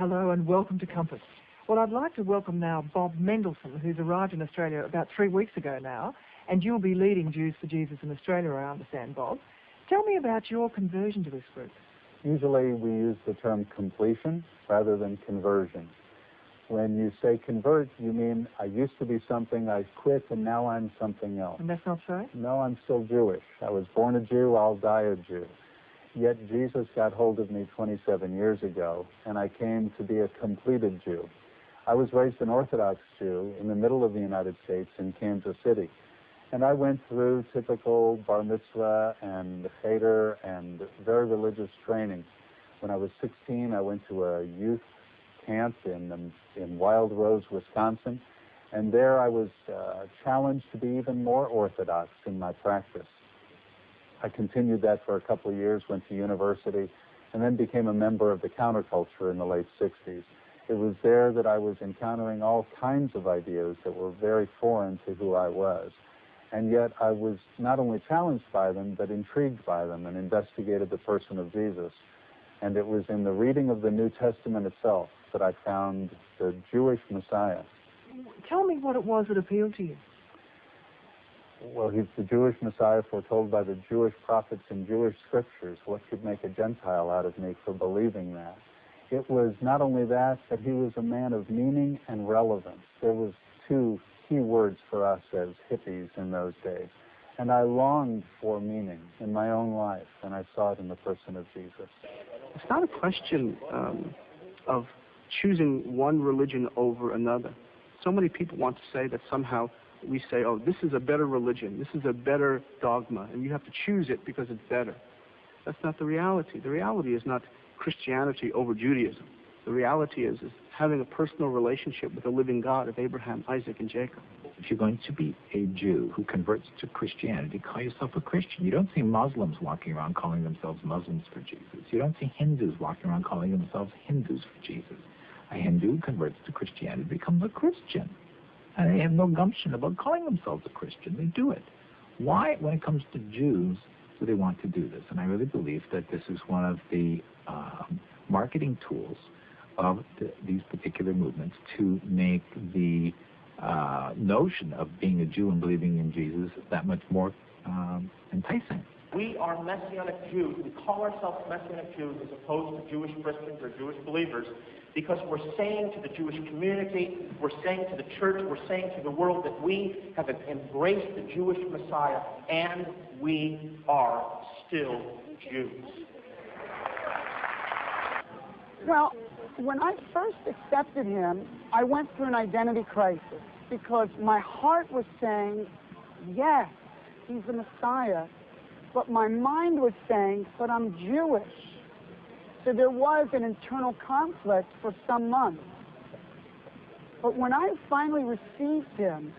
Hello and welcome to Compass. Well, I'd like to welcome now Bob Mendelsohn, who's arrived in Australia about 3 weeks ago now, and you'll be leading Jews for Jesus in Australia, I understand, Bob. Tell me about your conversion to this group. Usually we use the term completion rather than conversion. When you say convert, you mean I used to be something, I quit, and now I'm something else. And that's not so? No, I'm still Jewish. I was born a Jew, I'll die a Jew. Yet Jesus got hold of me 27 years ago, and I came to be a completed Jew. I was raised an Orthodox Jew in the middle of the United States in Kansas City. And I went through typical bar mitzvah and cheder and very religious training. When I was 16, I went to a youth camp in Wild Rose, Wisconsin. And there I was challenged to be even more Orthodox in my practice. I continued that for a couple of years, went to university, and then became a member of the counterculture in the late 60s. It was there that I was encountering all kinds of ideas that were very foreign to who I was. And yet I was not only challenged by them, but intrigued by them and investigated the person of Jesus. And it was in the reading of the New Testament itself that I found the Jewish Messiah. Tell me what it was that appealed to you. Well, he's the Jewish Messiah foretold by the Jewish prophets and Jewish scriptures. What could make a Gentile out of me for believing that? It was not only that, but he was a man of meaning and relevance. There was two key words for us as hippies in those days. And I longed for meaning in my own life, and I saw it in the person of Jesus. It's not a question of choosing one religion over another. So many people want to say that somehow we say, oh, this is a better religion, this is a better dogma, and you have to choose it because it's better. That's not the reality. The reality is not Christianity over Judaism. The reality is having a personal relationship with the living God of Abraham, Isaac, and Jacob. If you're going to be a Jew who converts to Christianity, call yourself a Christian. You don't see Muslims walking around calling themselves Muslims for Jesus. You don't see Hindus walking around calling themselves Hindus for Jesus. A Hindu who converts to Christianity becomes a Christian. And they have no gumption about calling themselves a Christian. They do it. Why, when it comes to Jews, do they want to do this? And I really believe that this is one of the marketing tools of these particular movements to make the notion of being a Jew and believing in Jesus that much more enticing. We are Messianic Jews. We call ourselves Messianic Jews as opposed to Jewish Christians or Jewish believers because we're saying to the Jewish community, we're saying to the church, we're saying to the world that we have embraced the Jewish Messiah and we are still Jews. Well, when I first accepted him, I went through an identity crisis because my heart was saying, yes, he's the Messiah, but my mind was saying, but I'm Jewish. So there was an internal conflict for some months. But when I finally received him,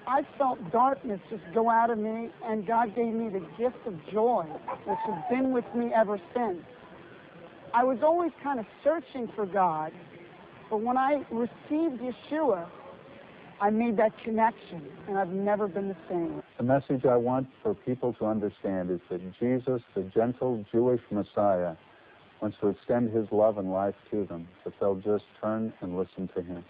I felt darkness just go out of me, and God gave me the gift of joy, which has been with me ever since. I was always kind of searching for God, but when I received Yeshua, I made that connection, and I've never been the same. The message I want for people to understand is that Jesus, the gentle Jewish Messiah, wants to extend his love and life to them, but they'll just turn and listen to him.